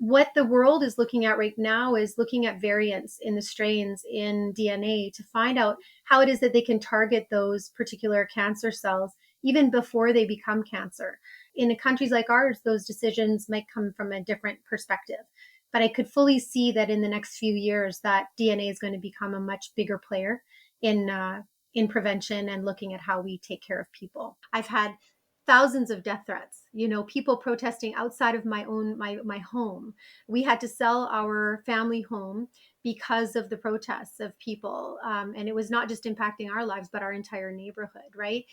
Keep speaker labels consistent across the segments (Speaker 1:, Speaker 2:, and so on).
Speaker 1: what the world is looking at right now is looking at variants in the strains in DNA to find out how it is that they can target those particular cancer cells even before they become cancer. In countries like ours, those decisions might come from a different perspective. But I could fully see that in the next few years, that DNA is going to become a much bigger player in prevention and looking at how we take care of people. I've had thousands of death threats, people protesting outside of my home. We had to sell our family home because of the protests of people, and it was not just impacting our lives but our entire neighborhood, right?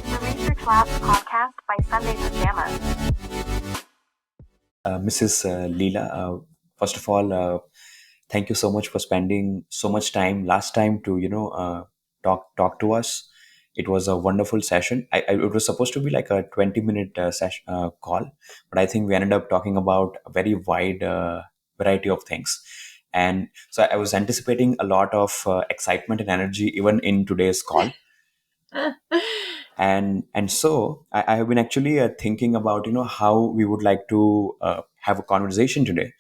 Speaker 2: The Research Labs podcast by SundayPyjamas.
Speaker 3: Mrs. Leela, first of all, thank you so much for spending so much time last time to talk to us. It was a wonderful session. It was supposed to be like a 20-minute session call, but I think we ended up talking about a very wide variety of things. And so I was anticipating a lot of excitement and energy even in today's call. And so I have been actually thinking about how we would like to have a conversation today,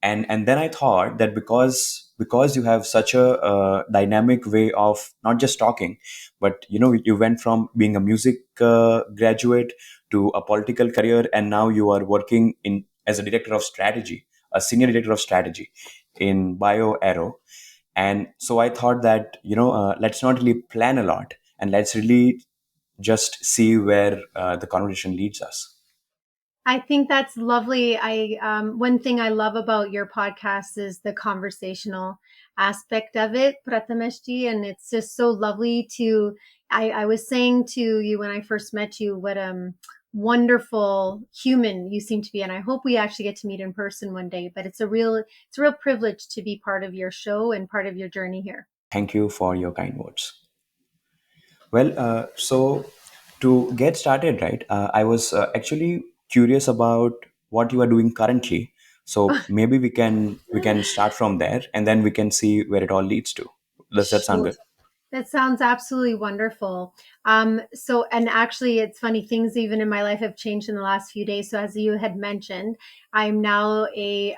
Speaker 3: and then I thought that because you have such a dynamic way of not just talking, but you went from being a music graduate to a political career, and now you are working in as a director of strategy, a senior director of strategy in BioAro. And so I thought that let's not really plan a lot, and let's really just see where the conversation leads us.
Speaker 1: I think that's lovely. One thing I love about your podcast is the conversational aspect of it, Prathamesh, and it's just so lovely to. I was saying to you when I first met you what wonderful human you seem to be, and I hope we actually get to meet in person one day. But it's a real privilege to be part of your show and part of your journey here.
Speaker 3: Thank you for your kind words. Well, so to get started, right, I was actually curious about what you are doing currently. So maybe we can start from there, and then we can see where it all leads to. Does that sound
Speaker 1: Sure.
Speaker 3: good?
Speaker 1: That sounds absolutely wonderful. And actually, it's funny, things even in my life have changed in the last few days. So, as you had mentioned, I'm now a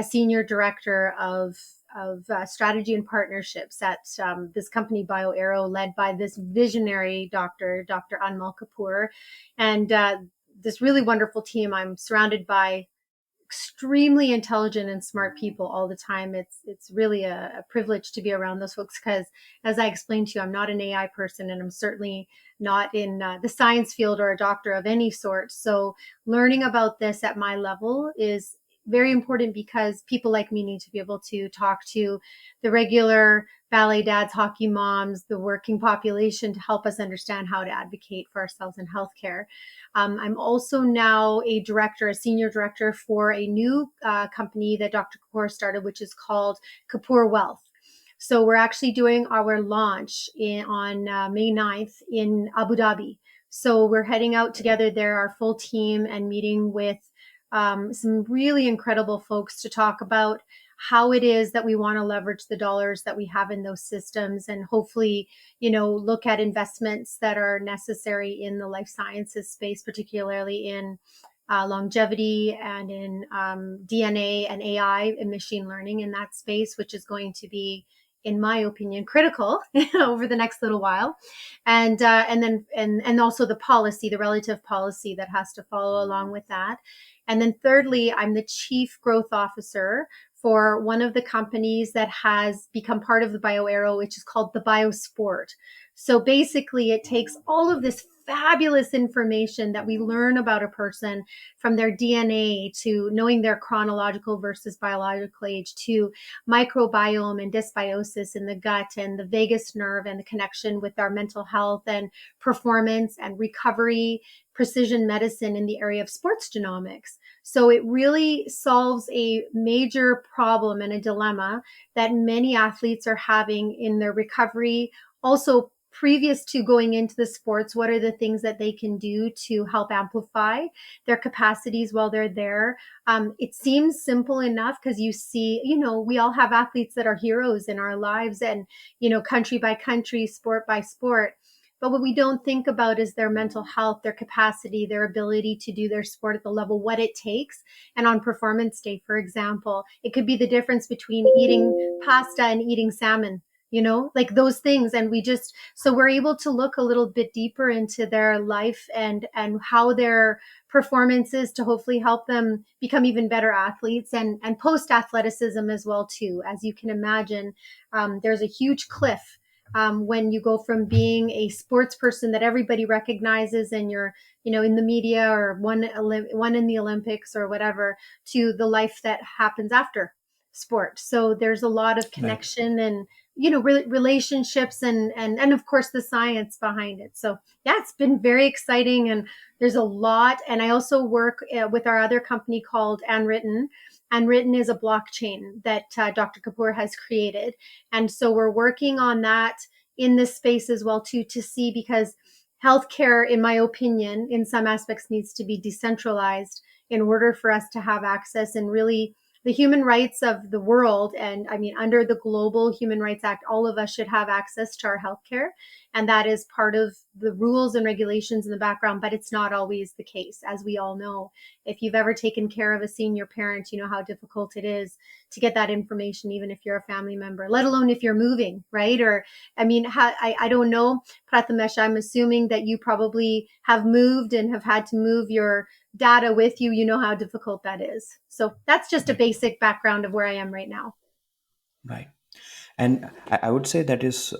Speaker 1: senior director of strategy and partnerships at this company, BioAro, led by this visionary Dr. Anmol Kapoor, and this really wonderful team. I'm surrounded by extremely intelligent and smart people all the time. It's really a privilege to be around those folks because, as I explained to you, I'm not an AI person, and I'm certainly not in the science field or a doctor of any sort. So learning about this at my level is very important because people like me need to be able to talk to the regular ballet dads, hockey moms, the working population to help us understand how to advocate for ourselves in healthcare. I'm also now a senior director for a new company that Dr. Kapoor started, which is called Kapoor Wealth. So we're actually doing our launch on May 9th in Abu Dhabi. So we're heading out together there, our full team, and meeting with some really incredible folks to talk about how it is that we want to leverage the dollars that we have in those systems and hopefully, look at investments that are necessary in the life sciences space, particularly in longevity and in DNA and AI and machine learning in that space, which is going to be, in my opinion, critical over the next little while, and also the relative policy that has to follow along with that. And then thirdly, I'm the chief growth officer for one of the companies that has become part of the BioAro, which is called the Biosport. So basically, it takes all of this fabulous information that we learn about a person, from their DNA to knowing their chronological versus biological age, to microbiome and dysbiosis in the gut and the vagus nerve and the connection with our mental health and performance and recovery, precision medicine in the area of sports genomics. So it really solves a major problem and a dilemma that many athletes are having in their recovery, also previous to going into the sports, what are the things that they can do to help amplify their capacities while they're there? It seems simple enough because you see, we all have athletes that are heroes in our lives, and, country by country, sport by sport. But what we don't think about is their mental health, their capacity, their ability to do their sport at the level, what it takes. And on performance day, for example, it could be the difference between eating pasta and eating salmon, like those things. And so we're able to look a little bit deeper into their life and how their performances to hopefully help them become even better athletes and post athleticism as well, too. As you can imagine, there's a huge cliff when you go from being a sports person that everybody recognizes and you're, in the media or one in the Olympics or whatever, to the life that happens after sport. So there's a lot of connection and, relationships and of course the science behind it. So yeah, it's been very exciting and there's a lot. And I also work with our other company called Unwritten. Unwritten is a blockchain that Dr. Kapoor has created. And so we're working on that in this space as well, too, to see, because healthcare, in my opinion, in some aspects needs to be decentralized in order for us to have access and really the human rights of the world. And I mean, under the Global Human Rights Act, all of us should have access to our healthcare. And that is part of the rules and regulations in the background, but it's not always the case. As we all know, if you've ever taken care of a senior parent, you know how difficult it is to get that information, even if you're a family member, let alone if you're moving, right? Or, I mean, I don't know, Prathamesh, I'm assuming that you probably have moved and have had to move your data with you. You know how difficult that is. So that's just a basic background of where I am right now.
Speaker 3: Right. And I would say that is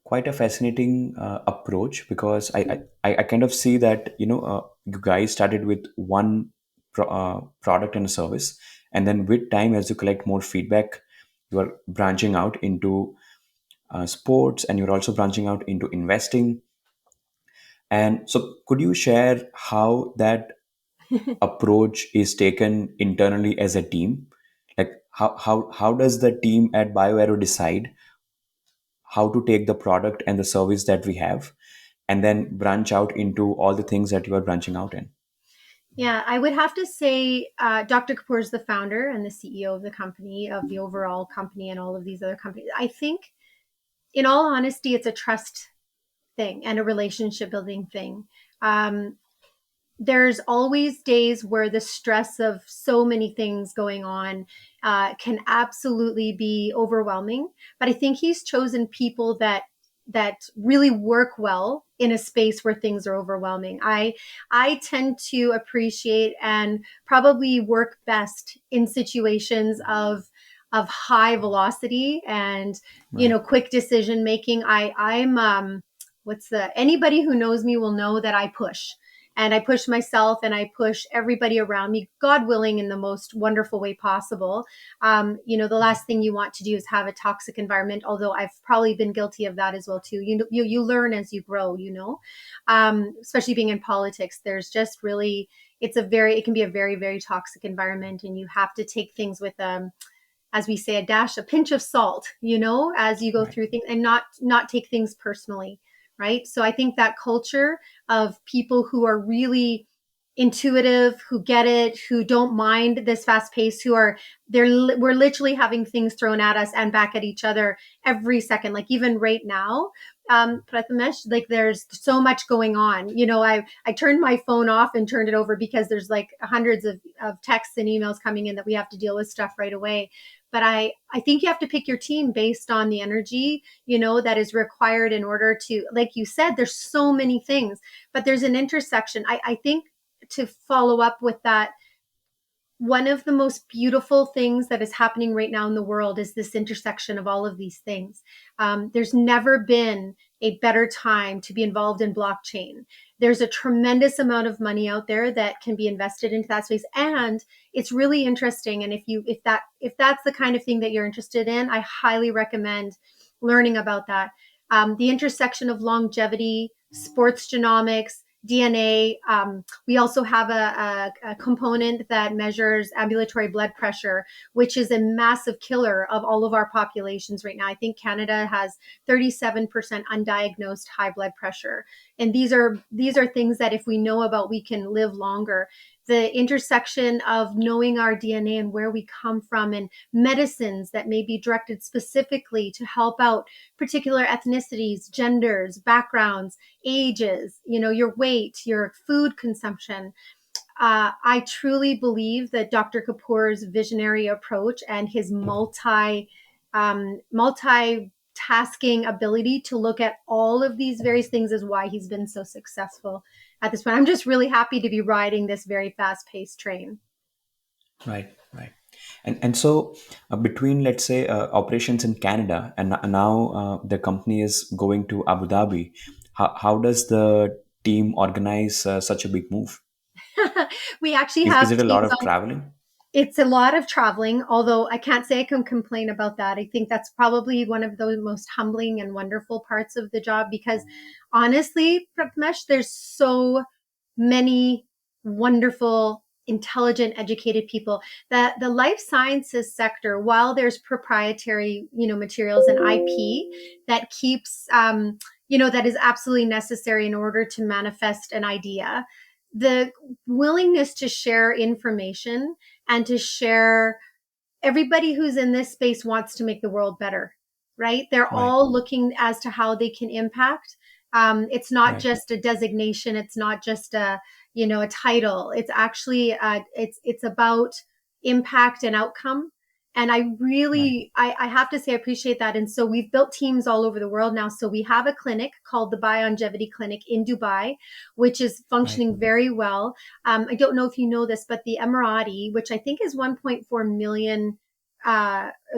Speaker 3: quite a fascinating approach, because I kind of see that, you guys started with one product and a service. And then with time, as you collect more feedback, you are branching out into sports, and you're also branching out into investing. And so could you share how that approach is taken internally as a team? Like how does the team at BioAro decide how to take the product and the service that we have, and then branch out into all the things that you are branching out in?
Speaker 1: Yeah, I would have to say Dr. Kapoor is the founder and the CEO of the company, of the overall company and all of these other companies. I think, in all honesty, it's a trust thing and a relationship building thing. There's always days where the stress of so many things going on can absolutely be overwhelming. But I think he's chosen people that really work well in a space where things are overwhelming. I tend to appreciate and probably work best in situations of high velocity and
Speaker 3: Right.
Speaker 1: quick decision making. I'm anybody who knows me will know that I push. And I push myself and I push everybody around me, God willing, in the most wonderful way possible. The last thing you want to do is have a toxic environment, although I've probably been guilty of that as well, too. You learn as you grow, especially being in politics. There's just really, it can be a very, very toxic environment, and you have to take things with, as we say, a pinch of salt, as you go
Speaker 3: Right.
Speaker 1: through things, and not take things personally. Right. So I think that culture of people who are really intuitive, who get it, who don't mind this fast pace, we're literally having things thrown at us and back at each other every second. Like even right now, Prathamesh, like there's so much going on. I turned my phone off and turned it over because there's like hundreds of texts and emails coming in that we have to deal with stuff right away. But I think you have to pick your team based on the energy, that is required in order to, like you said, there's so many things, but there's an intersection. I think, to follow up with that, one of the most beautiful things that is happening right now in the world is this intersection of all of these things. There's never been a better time to be involved in blockchain. There's a tremendous amount of money out there that can be invested into that space, and it's really interesting. And if that's the kind of thing that you're interested in, I highly recommend learning about that. The intersection of longevity, sports genomics, DNA. We also have a component that measures ambulatory blood pressure, which is a massive killer of all of our populations right now. I think Canada has 37% undiagnosed high blood pressure. And these are things that if we know about, we can live longer. The intersection of knowing our DNA and where we come from, and medicines that may be directed specifically to help out particular ethnicities, genders, backgrounds, ages, your weight, your food consumption. I truly believe that Dr. Kapoor's visionary approach and his multitasking ability to look at all of these various things is why he's been so successful at this point. I'm just really happy to be riding this very fast paced train.
Speaker 3: Right, right. And so between, let's say, operations in Canada and now the company is going to Abu Dhabi, how does the team organize such a big move?
Speaker 1: We actually
Speaker 3: Is
Speaker 1: have
Speaker 3: it a lot
Speaker 1: teams
Speaker 3: of
Speaker 1: on.
Speaker 3: traveling?
Speaker 1: It's a lot of traveling, although I can't say I can complain about that. I think that's probably one of the most humbling and wonderful parts of the job because honestly, Prathamesh, there's so many wonderful, intelligent, educated people that the life sciences sector, while there's proprietary, materials and IP that keeps, that is absolutely necessary in order to manifest an idea, the willingness to share information and to share, everybody who's in this space wants to make the world better, right? They're
Speaker 3: Right,
Speaker 1: all looking as to how they can impact. It's not
Speaker 3: right,
Speaker 1: just a designation. It's not just a title. It's actually, it's about impact and outcome. And I
Speaker 3: right,
Speaker 1: really, I have to say, I appreciate that. And so we've built teams all over the world now. So we have a clinic called the Biolongevity Clinic in Dubai, which is
Speaker 3: right,
Speaker 1: functioning very well. I don't know if you know this, but the Emirati, which I think is 1.4 million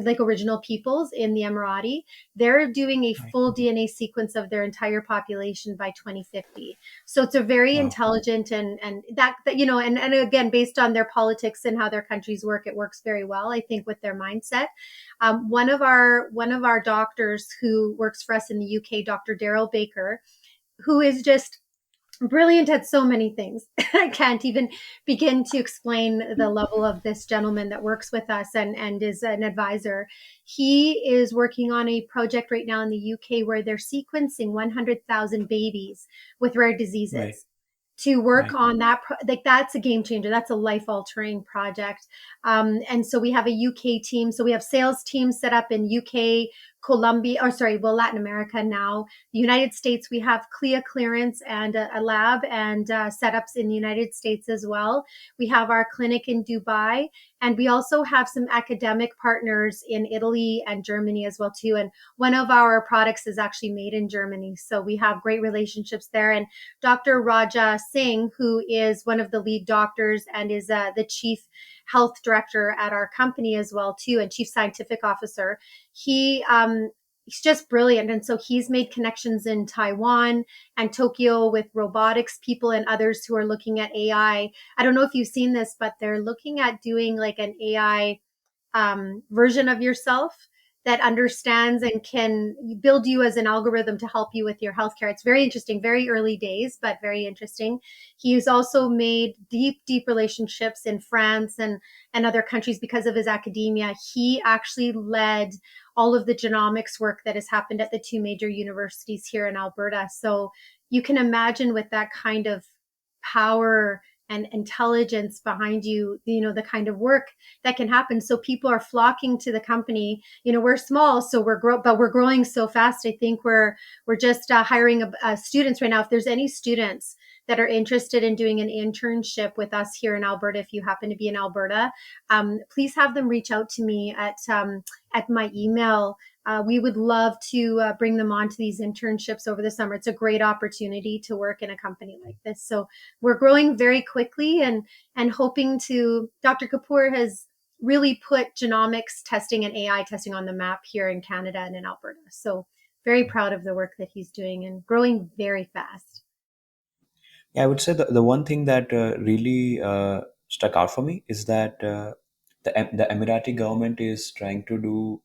Speaker 1: like original peoples in the Emirati, they're doing a
Speaker 3: right.
Speaker 1: full DNA sequence of their entire population by 2050. So it's a very
Speaker 3: Wow.
Speaker 1: intelligent and and again, based on their politics and how their countries work, it works very well, I think, with their mindset. One of our doctors who works for us in the UK, Dr. Daryl Baker, who is just brilliant at so many things. I can't even begin to explain the level of this gentleman that works with us and is an advisor. He is working on a project right now in the UK where they're sequencing 100,000 babies with rare
Speaker 3: Right,
Speaker 1: diseases to work
Speaker 3: right,
Speaker 1: on that. Like that's a game changer. That's a life altering project. And so we have a UK team. So we have sales teams set up in UK, Colombia, or sorry, well, Latin America now. The United States, we have CLIA clearance and a lab and setups in the United States as well. We have our clinic in Dubai, and we also have some academic partners in Italy and Germany as well too. And one of our products is actually made in Germany, so we have great relationships there. And Dr. Raja Singh, who is one of the lead doctors and is the chief health director at our company as well too, and chief scientific officer, he's just brilliant. And so he's made connections in Taiwan and Tokyo with robotics people and others who are looking at AI. I don't know if you've seen this, but they're looking at doing like an AI version of yourself that understands and can build you as an algorithm to help you with your healthcare. It's very interesting, very early days, but very interesting. He's also made deep, deep relationships in France and other countries because of his academia. He actually led all of the genomics work that has happened at the two major universities here in Alberta. So you can imagine with that kind of power and intelligence behind you, the kind of work that can happen. So people are flocking to the company. We're small, so but we're growing so fast. I think we're just hiring students right now. If there's any students that are interested in doing an internship with us here in Alberta, if you happen to be in Alberta, please have them reach out to me at my email. We would love to bring them on to these internships over the summer. It's a great opportunity to work in a company like this. So we're growing very quickly and hoping to. Dr. Kapoor has really put genomics testing and AI testing on the map here in Canada and in Alberta. So very proud of the work that he's doing and growing very fast.
Speaker 3: Yeah, I would say the one thing that really stuck out for me is that the Emirati government is trying to do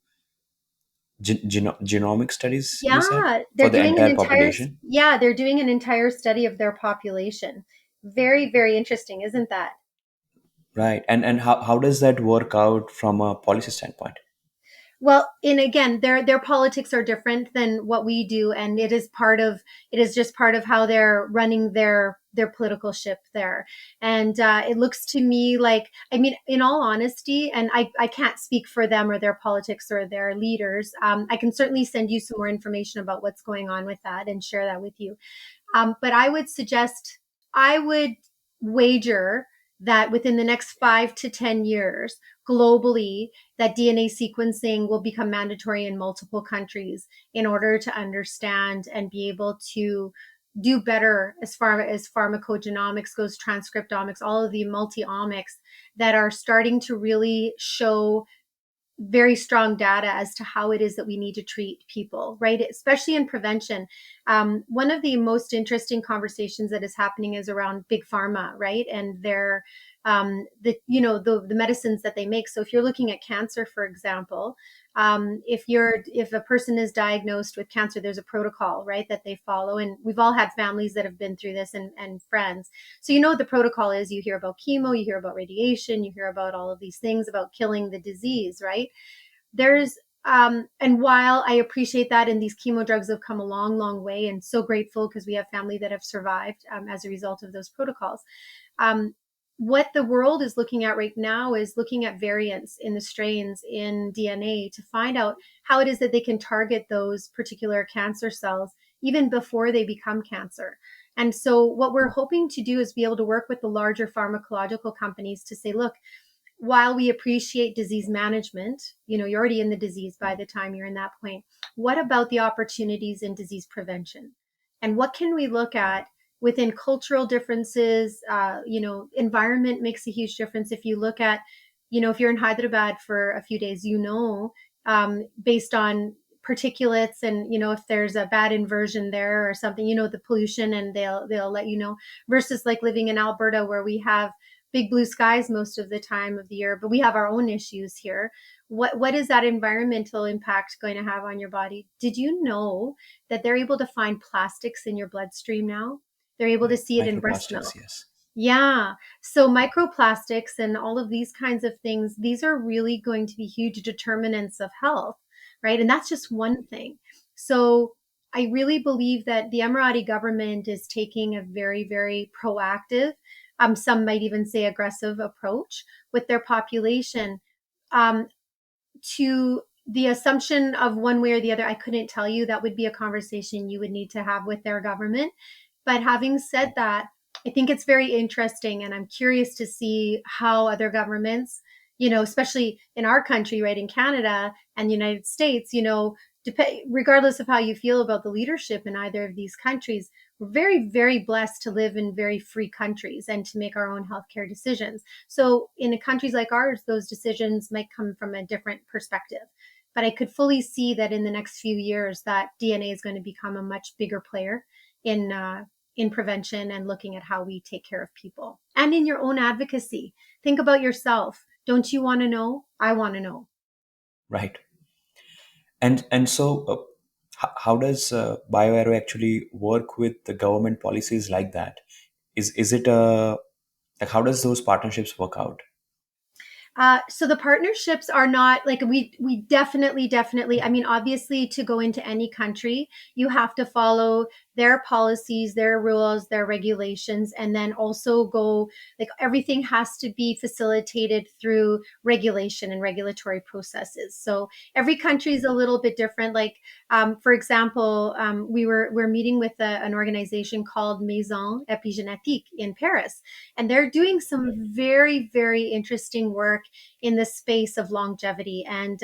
Speaker 3: genomic studies, you said,
Speaker 1: Yeah,
Speaker 3: for the entire population?
Speaker 1: they're doing an entire study of their population. Very, very interesting, isn't that?
Speaker 3: Right. And how does that work out from a policy standpoint?
Speaker 1: Well, and again, their politics are different than what we do, and it is just part of how they're running their political ship there. And it looks to me like, I mean, in all honesty, and I can't speak for them or their politics or their leaders. I can certainly send you some more information about what's going on with that and share that with you. But I would wager that within the next 5 to 10 years, globally, that DNA sequencing will become mandatory in multiple countries in order to understand and be able to do better as far as pharmacogenomics goes, transcriptomics, all of the multi-omics that are starting to really show very strong data as to how it is that we need to treat people, right? Especially in prevention. One of the most interesting conversations that is happening is around big pharma, right? And their the medicines that they make. So if you're looking at cancer, for example, if a person is diagnosed with cancer, there's a protocol, right, that they follow, and we've all had families that have been through this and friends. So you know what the protocol is. You hear about chemo, you hear about radiation, you hear about all of these things about killing the disease, right? There's and while I appreciate that, and these chemo drugs have come a long, long way, and so grateful because we have family that have survived as a result of those protocols. Um, what the world is looking at right now is looking at variants in the strains in DNA to find out how it is that they can target those particular cancer cells even before they become cancer. And so, what we're hoping to do is be able to work with the larger pharmacological companies to say, look, while we appreciate disease management, you know, you're already in the disease by the time you're in that point. What about the opportunities in disease prevention? And what can we look at within cultural differences? Environment makes a huge difference. If you look at, if you're in Hyderabad for a few days, based on particulates and if there's a bad inversion there or something, the pollution, and they'll let you know, versus like living in Alberta where we have big blue skies most of the time of the year, but we have our own issues here. What is that environmental impact going to have on your body? Did you know that they're able to find plastics in your bloodstream now? They're able to see it in breast
Speaker 3: Microplastics,
Speaker 1: milk.
Speaker 3: yes.
Speaker 1: Yeah. So microplastics and all of these kinds of things, these are really going to be huge determinants of health, right? And that's just one thing. So I really believe that the Emirati government is taking a very, very proactive, some might even say aggressive approach with their population. Um, to the assumption of one way or the other, I couldn't tell you. That would be a conversation you would need to have with their government. But having said that, I think it's very interesting, and I'm curious to see how other governments, especially in our country, right, in Canada and the United States, regardless of how you feel about the leadership in either of these countries, we're very, very blessed to live in very free countries and to make our own healthcare decisions. So in countries like ours, those decisions might come from a different perspective. But I could fully see that in the next few years, that DNA is going to become a much bigger player in prevention and looking at how we take care of people, and in your own advocacy. Think about yourself. Don't you want to know? I want to know.
Speaker 3: Right. And so, how does BioAro actually work with the government policies like that? Is it like, how does those partnerships work out?
Speaker 1: So the partnerships are not like, we definitely, I mean, obviously to go into any country, you have to follow their policies, their rules, their regulations, and then also go, like, everything has to be facilitated through regulation and regulatory processes. So every country is a little bit different. Like, for example, we're meeting with an organization called Maison Epigénétique in Paris, and they're doing some very, very interesting work in the space of longevity. And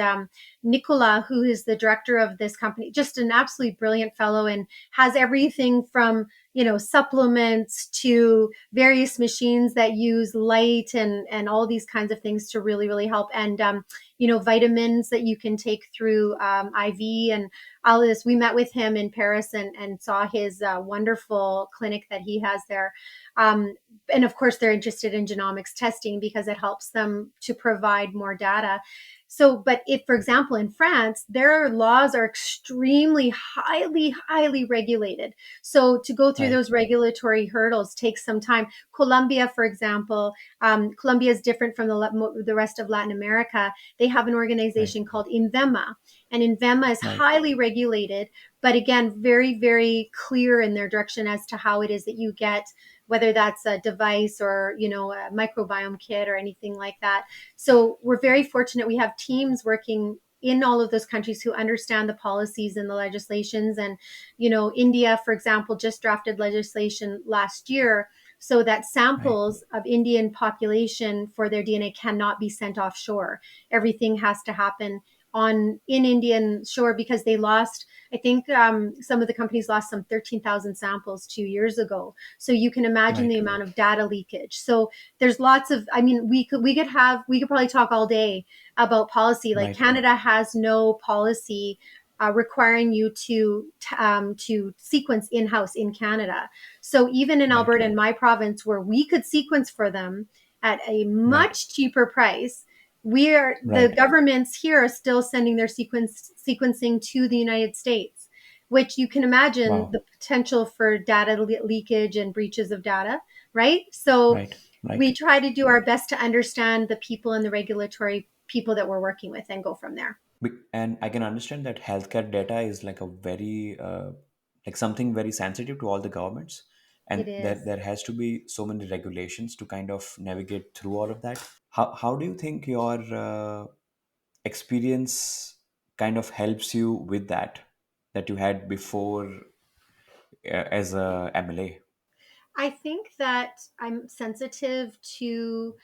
Speaker 1: Nicola, who is the director of this company, just an absolutely brilliant fellow, and has everything from supplements to various machines that use light and all these kinds of things to really, really help. And vitamins that you can take through IV and all this. We met with him in Paris and saw his wonderful clinic that he has there. And of course, they're interested in genomics testing because it helps them to provide more data. So, but if, for example, in France, their laws are extremely highly regulated. So to go through
Speaker 3: Right.
Speaker 1: those regulatory hurdles takes some time. Colombia, for example, Colombia is different from the rest of Latin America. They have an
Speaker 3: Right.
Speaker 1: organization called INVEMA, and INVEMA is
Speaker 3: Right.
Speaker 1: highly regulated, but again, very clear in their direction as to how it is that you get, whether that's a device or, a microbiome kit or anything like that. So we're very fortunate. We have teams working in all of those countries who understand the policies and the legislations. And, India, for example, just drafted legislation last year so that
Speaker 3: Right.
Speaker 1: samples of Indian population for their DNA cannot be sent offshore. Everything has to happen in Indian shore because they lost, I think some of the companies lost some 13,000 samples 2 years ago. So you can imagine the
Speaker 3: Right.
Speaker 1: amount of data leakage. So there's lots of, I mean, we could probably talk all day about policy. Like
Speaker 3: Right.
Speaker 1: Canada has no policy requiring you to sequence in-house in Canada. So even in
Speaker 3: Right.
Speaker 1: Alberta, in my province, where we could sequence for them at a
Speaker 3: Right.
Speaker 1: much cheaper price, the
Speaker 3: Right.
Speaker 1: governments here are still sending their sequencing to the United States, which you can imagine
Speaker 3: Wow.
Speaker 1: the potential for data leakage and breaches of data, right? So
Speaker 3: Right. Right.
Speaker 1: we try to do our best to understand the people and the regulatory people that we're working with and go from there.
Speaker 3: And I can understand that healthcare data is like a very like something very sensitive to all the governments,
Speaker 1: It
Speaker 3: and
Speaker 1: is.
Speaker 3: there has to be so many regulations to kind of navigate through all of that. How do you think your experience kind of helps you with that you had before as a MLA?
Speaker 1: I think that I'm sensitive to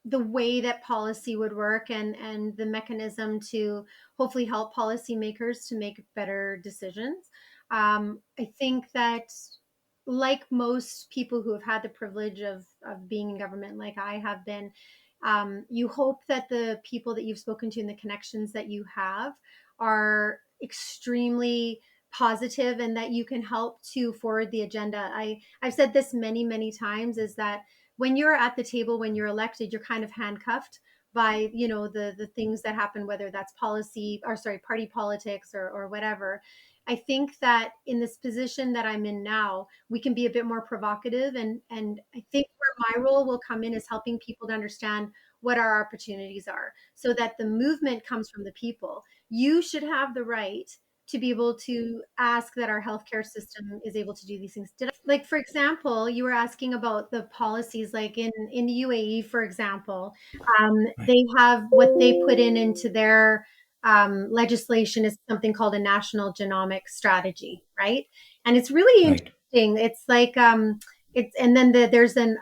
Speaker 1: the way that policy would work and the mechanism to hopefully help policymakers to make better decisions. I think that, like most people who have had the privilege of being in government, like I have been, you hope that the people that you've spoken to and the connections that you have are extremely positive and that you can help to forward the agenda. I've said this many times, is that when you're at the table, when you're elected, you're kind of handcuffed by, the things that happen, whether that's policy or, sorry, party politics or whatever. I think that in this position that I'm in now, we can be a bit more provocative, and I think where my role will come in is helping people to understand what our opportunities are so that the movement comes from the people. You should have the right to be able to ask that our healthcare system is able to do these things. Like, for example, you were asking about the policies, like in the UAE, for example,
Speaker 3: Right.
Speaker 1: they have what they put into their legislation is something called a national genomic strategy, right? And it's really
Speaker 3: Right.
Speaker 1: interesting. It's like it's and then there's an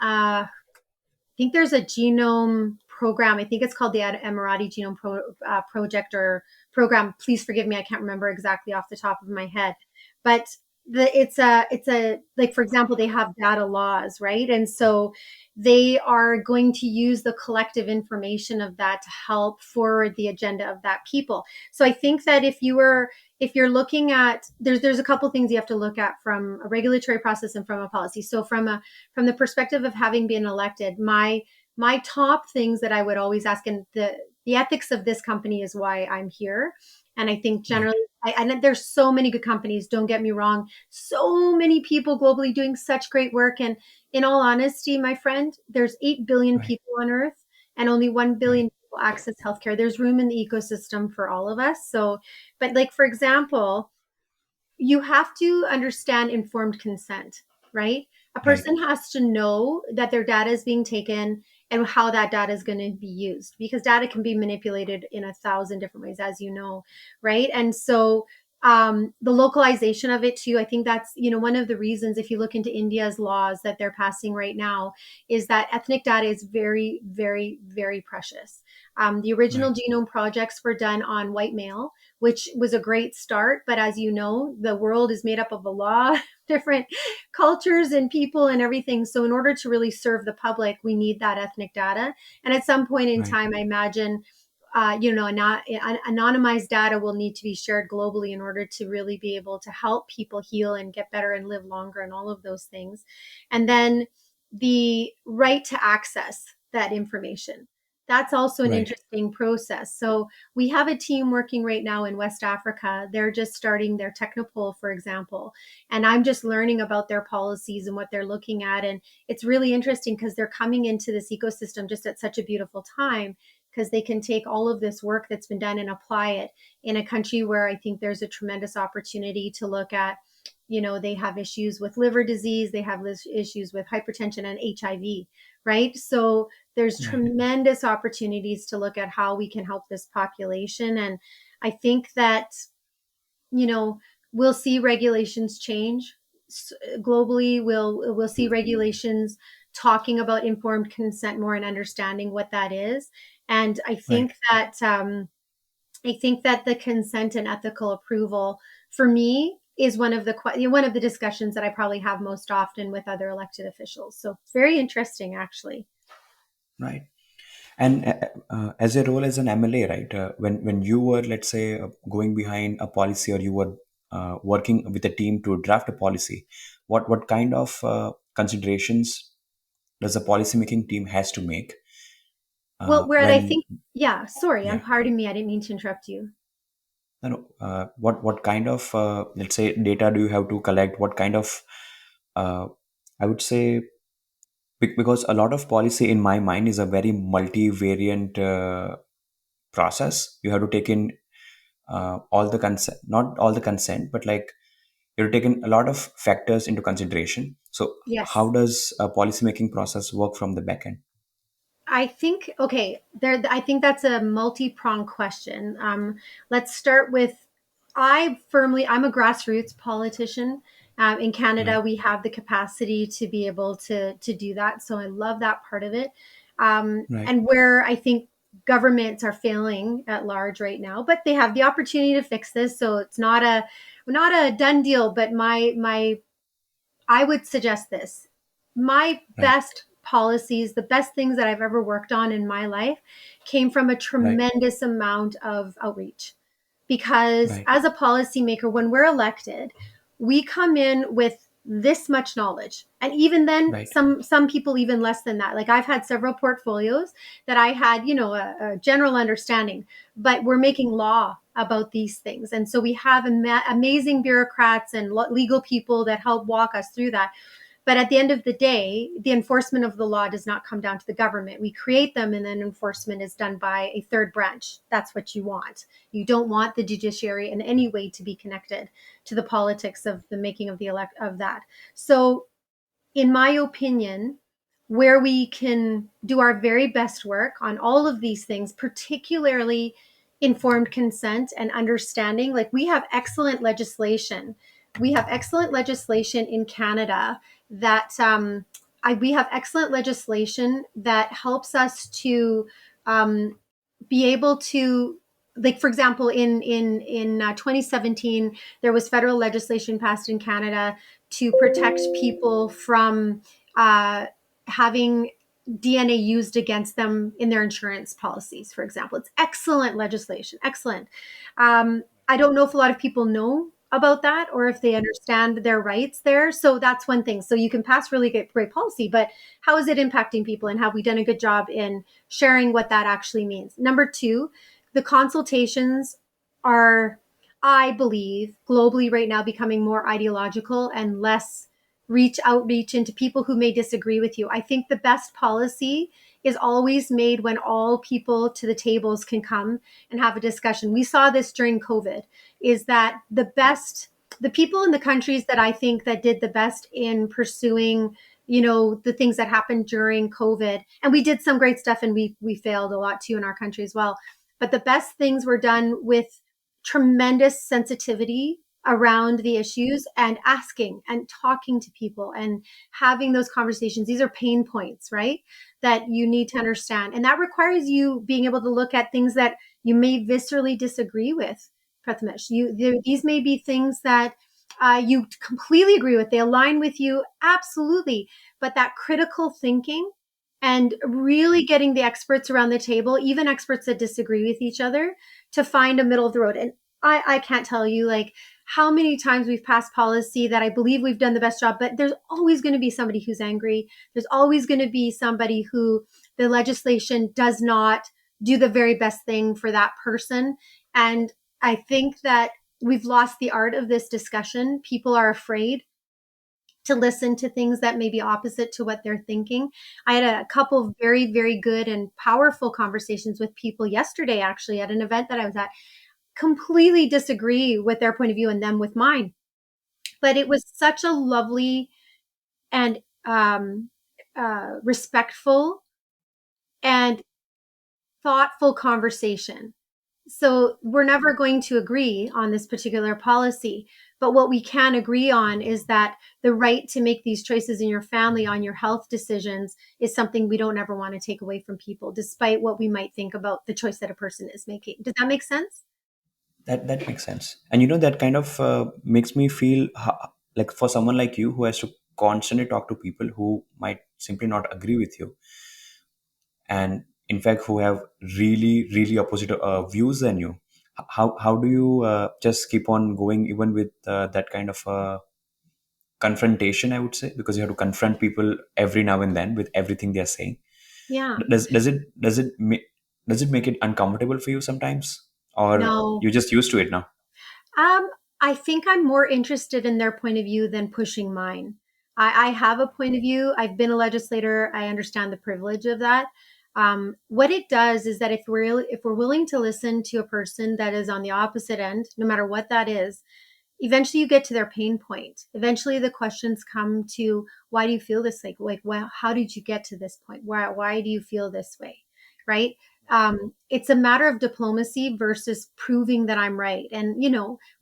Speaker 1: think there's a genome program. I think it's called the Emirati Project or program. Please forgive me, I can't remember exactly off the top of my head, but it's a like, for example, they have data laws, right? And so they are going to use the collective information of that to help forward the agenda of that people. So I think that if you're looking at, there's a couple things you have to look at from a regulatory process and from a policy. So from the perspective of having been elected, my top things that I would always ask, and the ethics of this company is why I'm here. And I think
Speaker 3: Right.
Speaker 1: generally, and there's so many good companies, don't get me wrong, so many people globally doing such great work. And in all honesty, my friend, there's 8 billion
Speaker 3: Right.
Speaker 1: people on earth and only 1
Speaker 3: Right.
Speaker 1: billion people access healthcare. There's room in the ecosystem for all of us. So, but like, for example, you have to understand informed consent, right? A
Speaker 3: Right.
Speaker 1: person has to know that their data is being taken and how that data is going to be used, because data can be manipulated in 1,000 different ways, as you know, right? And so the localization of it too, I think that's, one of the reasons, if you look into India's laws that they're passing right now, is that ethnic data is very precious. The original
Speaker 3: Right.
Speaker 1: genome projects were done on white male, which was a great start. But as you know, the world is made up of a lot of different cultures and people and everything. So in order to really serve the public, we need that ethnic data. And at some point in
Speaker 3: Right.
Speaker 1: time, I imagine, anonymized data will need to be shared globally in order to really be able to help people heal and get better and live longer and all of those things. And then the right to access that information. That's also an
Speaker 3: Right.
Speaker 1: interesting process. So we have a team working right now in West Africa. They're just starting their Technopole, for example. And I'm just learning about their policies and what they're looking at. And it's really interesting because they're coming into this ecosystem just at such a beautiful time, because they can take all of this work that's been done and apply it in a country where I think there's a tremendous opportunity to look at. They have issues with liver disease, they have issues with hypertension and HIV, right? So there's
Speaker 3: Right.
Speaker 1: tremendous opportunities to look at how we can help this population. And I think that, you know, we'll see regulations change globally. We'll see regulations talking about informed consent more and understanding what that is. And
Speaker 3: Right.
Speaker 1: I think that the consent and ethical approval for me is one of the discussions that I probably have most often with other elected officials. So it's very interesting, actually.
Speaker 3: Right. And as a role as an MLA, right? When you were, let's say, going behind a policy, or you were working with a team to draft a policy, what kind of considerations does the policy making team has to make
Speaker 1: Well, where I
Speaker 3: when
Speaker 1: think, yeah, sorry,
Speaker 3: yeah,
Speaker 1: pardon me, I didn't mean to interrupt you.
Speaker 3: no, no, what kind of let's say data do you have to collect? What kind of uh, I would say, because a lot of policy in my mind is a very multivariant process. You have to take in all the consent, not all the consent, but like you're taking a lot of factors into consideration. So how
Speaker 1: Yes.
Speaker 3: does a policy making process work from the back end?
Speaker 1: I think, okay, I think that's a multi-pronged question. Let's start with, I'm a grassroots politician. In Canada,
Speaker 3: Right.
Speaker 1: we have the capacity to be able to do that. So I love that part of it.
Speaker 3: Right.
Speaker 1: And where I think governments are failing at large right now, but they have the opportunity to fix this. So it's not a done deal, but my I would suggest this. My
Speaker 3: Right.
Speaker 1: best policies, the best things that I've ever worked on in my life came from a
Speaker 3: Right.
Speaker 1: tremendous amount of outreach. Because
Speaker 3: Right.
Speaker 1: as a policymaker, when we're elected, we come in with this much knowledge. And even then,
Speaker 3: Right.
Speaker 1: some people even less than that. Like I've had several portfolios that I had, a general understanding, but we're making law about these things. And so we have amazing bureaucrats and legal people that help walk us through that. But at the end of the day, the enforcement of the law does not come down to the government. We create them, and then enforcement is done by a third branch. That's what you want. You don't want the judiciary in any way to be connected to the politics of the making of the elect of that. So, in my opinion, where we can do our very best work on all of these things, particularly informed consent and understanding, like we have excellent legislation. We have excellent legislation in Canada that we have excellent legislation that helps us to um, be able to, like for example in 2017 there was federal legislation passed in Canada to protect people from uh, having DNA used against them in their insurance policies, for example. It's excellent legislation, excellent. I don't know if a lot of people know about that or if they understand their rights there. So that's one thing. So you can pass really great policy, but how is it impacting people, and have we done a good job in sharing what that actually means? Number two, the consultations are, I believe, globally right now becoming more ideological and less outreach into people who may disagree with you. I think the best policy is always made when all people to the tables can come and have a discussion. We saw this during COVID, is that the people in the countries that I think that did the best in pursuing, the things that happened during COVID, and we did some great stuff and we failed a lot too in our country as well. But the best things were done with tremendous sensitivity around the issues and asking and talking to people and having those conversations. These are pain points, right? That you need to understand. And that requires you being able to look at things that you may viscerally disagree with, Prathamesh. These may be things that you completely agree with. They align with you, absolutely. But that critical thinking and really getting the experts around the table, even experts that disagree with each other, to find a middle of the road. And I can't tell you like how many times we've passed policy that I believe we've done the best job, but there's always going to be somebody who's angry. There's always going to be somebody who the legislation does not do the very best thing for that person. And I think that we've lost the art of this discussion. People are afraid to listen to things that may be opposite to what they're thinking. I had a couple of very, very good and powerful conversations with people yesterday, actually, at an event that I was at, completely disagree with their point of view and them with mine. But it was such a lovely and respectful and thoughtful conversation. So we're never going to agree on this particular policy. But what we can agree on is that the right to make these choices in your family on your health decisions is something we don't ever want to take away from people, despite what we might think about the choice that a person is making. Does that make sense?
Speaker 3: That makes sense. And that kind of makes me feel like, for someone like you who has to constantly talk to people who might simply not agree with you, and in fact who have really really opposite views than you, how do you just keep on going even with that kind of confrontation, I would say, because you have to confront people every now and then with everything they're saying.
Speaker 1: Yeah.
Speaker 3: Does it make it uncomfortable for you sometimes, or
Speaker 1: No.
Speaker 3: you're just used to it now?
Speaker 1: Um, I think I'm more interested in their point of view than pushing mine. I have a point of view. I've been a legislator. I understand the privilege of that. What it does is that if we're willing to listen to a person that is on the opposite end, no matter what that is, eventually you get to their pain point. Eventually the questions come to, why do you feel this way? Like, well, how did you get to this point? Why do you feel this way? Right? It's a matter of diplomacy versus proving that I'm right. And,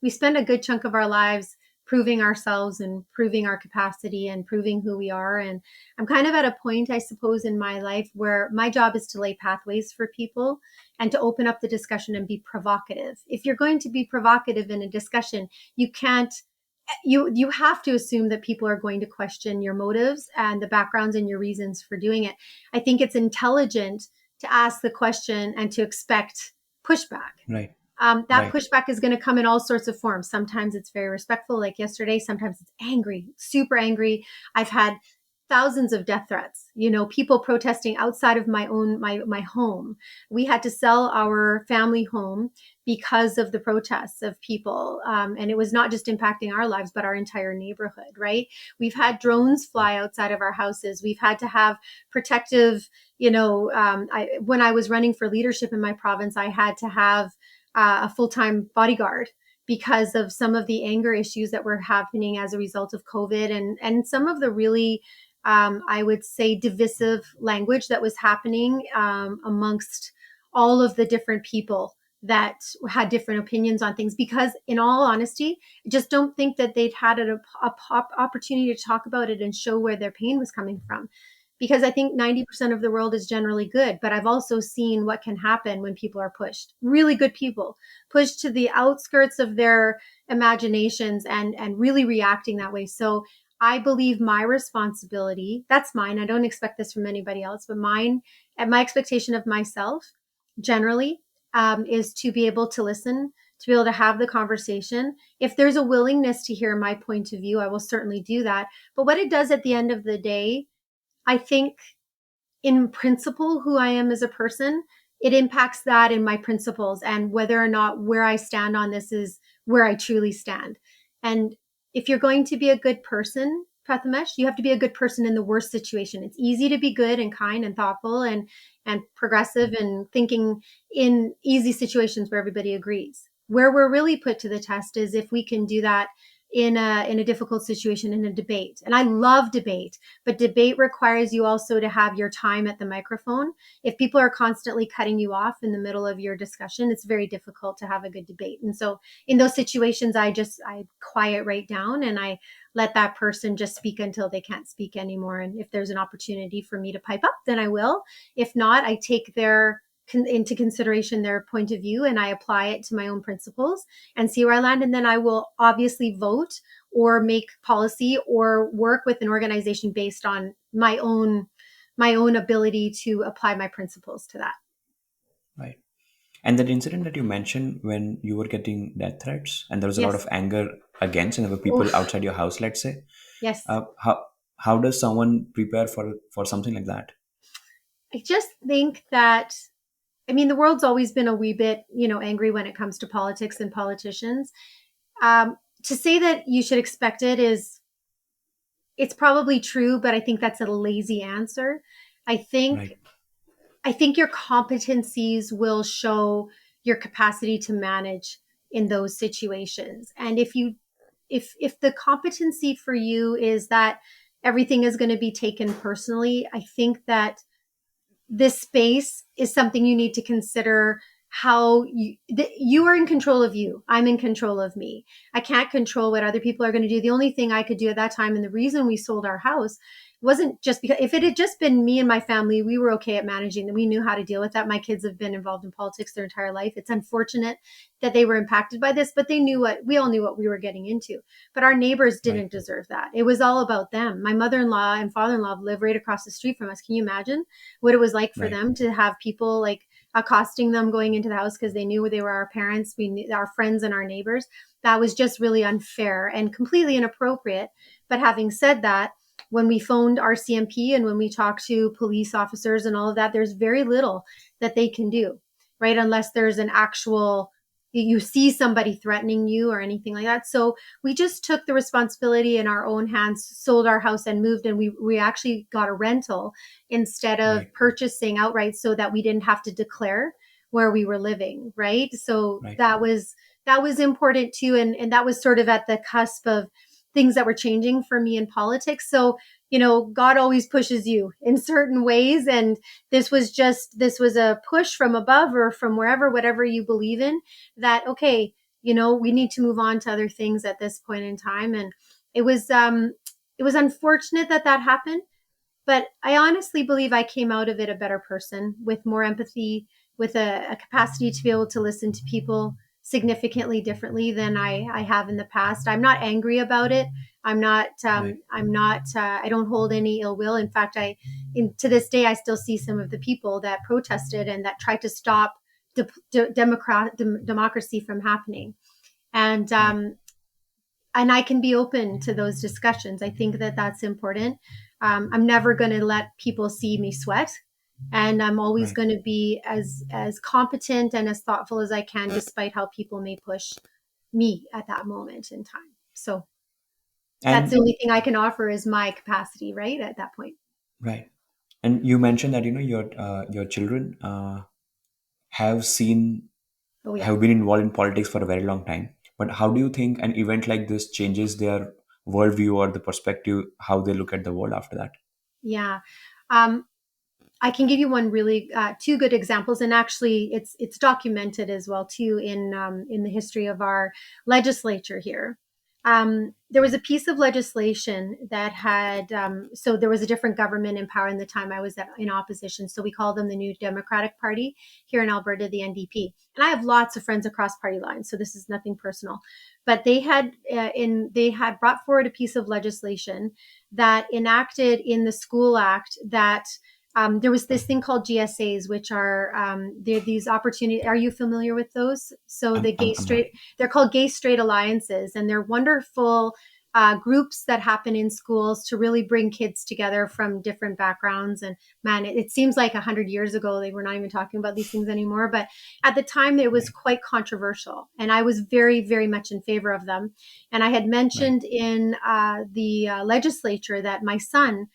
Speaker 1: we spend a good chunk of our lives proving ourselves and proving our capacity and proving who we are. And I'm kind of at a point, I suppose, in my life where my job is to lay pathways for people and to open up the discussion and be provocative. If you're going to be provocative in a discussion, you can't you have to assume that people are going to question your motives and the backgrounds and your reasons for doing it. I think it's intelligent to ask the question and to expect pushback.
Speaker 3: Right.
Speaker 1: That
Speaker 3: Right.
Speaker 1: pushback is going to come in all sorts of forms. Sometimes it's very respectful, like yesterday. Sometimes it's angry, super angry. I've had thousands of death threats, people protesting outside of my home. We had to sell our family home because of the protests of people. And it was not just impacting our lives, but our entire neighborhood, right? We've had drones fly outside of our houses. We've had to have protective, when I was running for leadership in my province, I had to have a full-time bodyguard because of some of the anger issues that were happening as a result of COVID and some of the really, I would say, divisive language that was happening amongst all of the different people that had different opinions on things. Because in all honesty, I just don't think that they'd had a opportunity to talk about it and show where their pain was coming from. Because I think 90% of the world is generally good, but I've also seen what can happen when people are pushed. Really good people pushed to the outskirts of their imaginations and really reacting that way. So I believe my responsibility, that's mine. I don't expect this from anybody else, but mine and my expectation of myself generally is to be able to listen, to be able to have the conversation. If there's a willingness to hear my point of view, I will certainly do that. But what it does at the end of the day, I think in principle, who I am as a person, it impacts that in my principles and whether or not where I stand on this is where I truly stand. And if you're going to be a good person, Prathamesh, you have to be a good person in the worst situation. It's easy to be good and kind and thoughtful and progressive and thinking in easy situations where everybody agrees. Where we're really put to the test is if we can do that in a difficult situation in a debate. And I love debate, but debate requires you also to have your time at the microphone. If people are constantly cutting you off in the middle of your discussion, it's very difficult to have a good debate. And so in those situations, I quiet right down and I let that person just speak until they can't speak anymore. And if there's an opportunity for me to pipe up, then I will. If not, I take into consideration their point of view and I apply it to my own principles and see where I land. And then I will obviously vote or make policy or work with an organization based on my own ability to apply my principles to that.
Speaker 3: Right. And that incident that you mentioned when you were getting death threats and there was a lot
Speaker 1: Yes.
Speaker 3: of anger against, and there were people
Speaker 1: Oof.
Speaker 3: outside your house, let's say,
Speaker 1: Yes.
Speaker 3: how does someone prepare for something like that?
Speaker 1: I just think that, I mean, the world's always been a wee bit, angry when it comes to politics and politicians. To say that you should expect it is, it's probably true, but I think that's a lazy answer. I think
Speaker 3: Right.
Speaker 1: I think your competencies will show your capacity to manage in those situations. And if the competency for you is that everything is going to be taken personally, I think that this space is something you need to consider. How you are in control of you. I'm in control of me. I can't control what other people are going to do. The only thing I could do at that time, and the reason we sold our house, wasn't just because if it had just been me and my family, we were okay at managing. We knew how to deal with that. My kids have been involved in politics their entire life. It's unfortunate that they were impacted by this, but we all knew what we were getting into. But our neighbors
Speaker 3: Right.
Speaker 1: didn't deserve that. It was all about them. My mother-in-law and father-in-law live right across the street from us. Can you imagine what it was like for
Speaker 3: Right.
Speaker 1: them to have people like accosting them going into the house because they knew they were our parents, we knew our friends and our neighbors? That was just really unfair and completely inappropriate. But having said that, when we phoned RCMP and when we talked to police officers and all of that, there's very little that they can do, right? Unless there's an actual, you see somebody threatening you or anything like that. So we just took the responsibility in our own hands, sold our house and moved. And we actually got a rental instead of
Speaker 3: Right.
Speaker 1: purchasing outright so that we didn't have to declare where we were living, right? So
Speaker 3: Right.
Speaker 1: that was important too. And that was sort of at the cusp of things that were changing for me in politics. So, God always pushes you in certain ways. And this was a push from above or from wherever, whatever you believe in, that, okay, we need to move on to other things at this point in time. And it was unfortunate that happened, but I honestly believe I came out of it a better person with more empathy, with a capacity to be able to listen to people significantly differently than I have in the past. I'm not angry about it.
Speaker 3: Right.
Speaker 1: I don't hold any ill will. In fact, to this day, I still see some of the people that protested and that tried to stop democracy from happening. And,
Speaker 3: Right.
Speaker 1: and I can be open to those discussions. I think that that's important. I'm never going to let people see me sweat, and I'm always
Speaker 3: Right.
Speaker 1: going to be as competent and as thoughtful as I can, despite how people may push me at that moment in time. So that's the
Speaker 3: And
Speaker 1: only thing I can offer is my capacity, right at that point.
Speaker 3: right. And you mentioned that your children have seen
Speaker 1: Oh yeah.
Speaker 3: have been involved in politics for a very long time. But how do you think an event like this changes their worldview or the perspective, how they look at the world after that?
Speaker 1: Yeah. Um, I can give you one really two good examples, and actually, it's documented as well too in the history of our legislature here. There was a piece of legislation that had so there was a different government in power in the time I was in opposition. So we call them the New Democratic Party here in Alberta, the NDP. And I have lots of friends across party lines, so this is nothing personal. But they had brought forward a piece of legislation that enacted in the School Act that there was this thing called GSAs, which are they're these opportunity. Are you familiar with those? So the
Speaker 3: I'm not.
Speaker 1: they're called gay straight alliances, and they're wonderful groups that happen in schools to really bring kids together from different backgrounds. And man, it seems like 100 years ago they were not even talking about these things anymore. But at the time, it was
Speaker 3: Right.
Speaker 1: quite controversial, and I was very, very much in favor of them. And I had
Speaker 3: Right.
Speaker 1: mentioned in the legislature that my son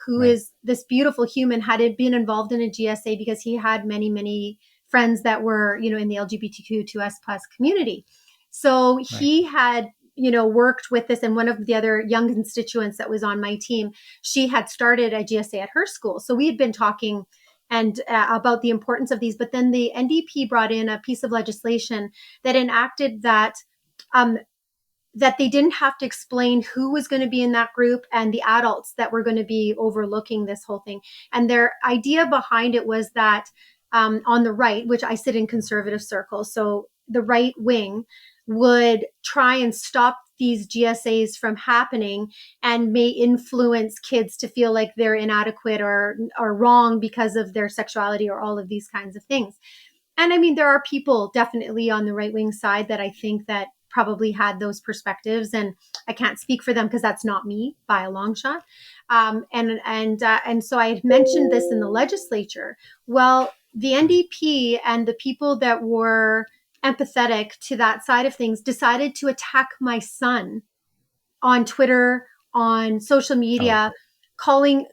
Speaker 1: who
Speaker 3: Right.
Speaker 1: is this beautiful human, had been involved in a GSA because he had many, many friends that were, in the LGBTQ2S plus community. So
Speaker 3: Right.
Speaker 1: he had, worked with this. And one of the other young constituents that was on my team, she had started a GSA at her school. So we had been talking and about the importance of these. But then the NDP brought in a piece of legislation that enacted um, that they didn't have to explain who was going to be in that group and the adults that were going to be overlooking this whole thing. And their idea behind it was that on the right, which I sit in conservative circles, so the right wing would try and stop these GSAs from happening and may influence kids to feel like they're inadequate or wrong because of their sexuality or all of these kinds of things. And I mean, there are people definitely on the right wing side that I think that probably had those perspectives, and I can't speak for them because that's not me by a long shot. And so I had mentioned this in the legislature. Well, the NDP and the people that were empathetic to that side of things decided to attack my son on Twitter, on social
Speaker 3: Oh,
Speaker 1: media, calling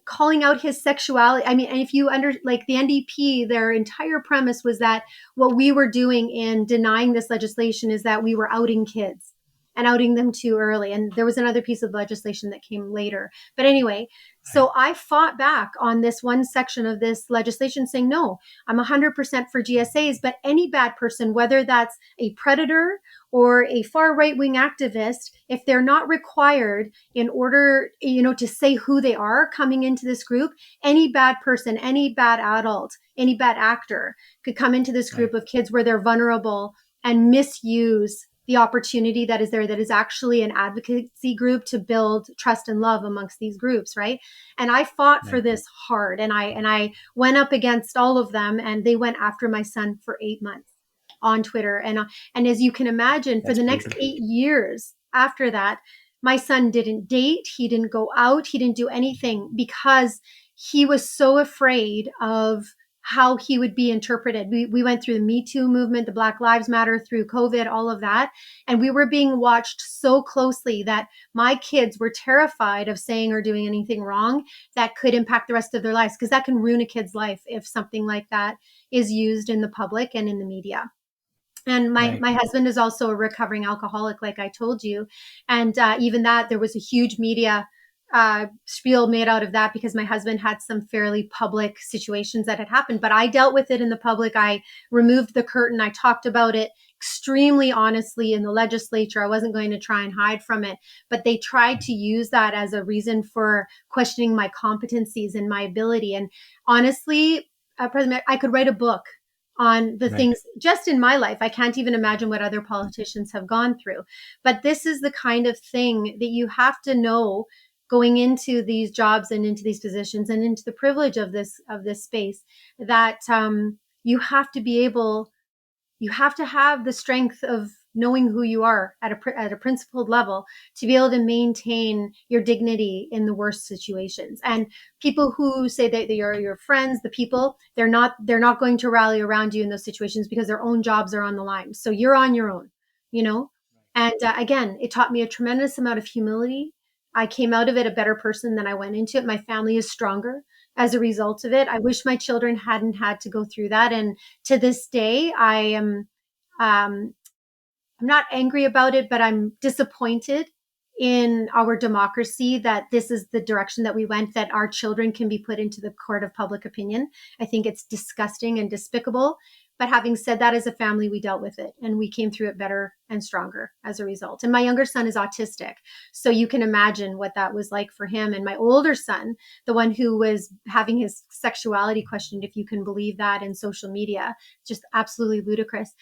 Speaker 1: out his sexuality. I mean, and if you like the NDP, their entire premise was that what we were doing in denying this legislation is that we were outing kids and outing them too early. And there was another piece of legislation that came later. But anyway,
Speaker 3: right,
Speaker 1: so I fought back on this one section of this legislation saying, no, I'm 100% for GSAs, but any bad person, whether that's a predator or a far right wing activist, if they're not required in order, to say who they are coming into this group, any bad person, any bad adult, any bad actor could come into this
Speaker 3: right,
Speaker 1: group of kids where they're vulnerable and misuse the opportunity that is there, that is actually an advocacy group to build trust and love amongst these groups, right? And I fought for
Speaker 3: right.
Speaker 1: this hard, and I went up against all of them, and they went after my son for 8 months on Twitter. And as you can imagine, for
Speaker 3: That's
Speaker 1: the next
Speaker 3: brutal.
Speaker 1: 8 years after that, my son didn't date, he didn't go out, he didn't do anything because he was so afraid of how he would be interpreted. We went through the Me Too movement, the Black Lives Matter, through COVID, all of that. And we were being watched so closely that my kids were terrified of saying or doing anything wrong that could impact the rest of their lives, because that can ruin a kid's life if something like that is used in the public and in the media. And my
Speaker 3: Right.
Speaker 1: my husband is also a recovering alcoholic, like I told you, and even that, there was a huge media spiel made out of that because my husband had some fairly public situations that had happened. But I dealt with it in the public. I removed the curtain. I talked about it extremely honestly in the legislature. I wasn't going to try and hide from it, but they tried to use that as a reason for questioning my competencies and my ability. And honestly, President, I could write a book on the
Speaker 3: Right.
Speaker 1: things just in my life. I can't even imagine what other politicians have gone through. But this is the kind of thing that you have to know going into these jobs and into these positions and into the privilege of this space, that you have to be able, you have to have the strength of knowing who you are at a principled level to be able to maintain your dignity in the worst situations. And people who say that they are your friends, the people, they're not going to rally around you in those situations because their own jobs are on the line. So you're on your own, you know. And again, it taught me a tremendous amount of humility. I came out of it a better person than I went into it. My family is stronger as a result of it. I wish my children hadn't had to go through that. And to this day, I am, um, I'm not angry about it, but I'm disappointed in our democracy that this is the direction that we went, that our children can be put into the court of public opinion. I think it's disgusting and despicable. But having said that, as a family, we dealt with it and we came through it better and stronger as a result. And my younger son is autistic. So you can imagine what that was like for him. And my older son, the one who was having his sexuality questioned, if you can believe that, in social media, just absolutely ludicrous,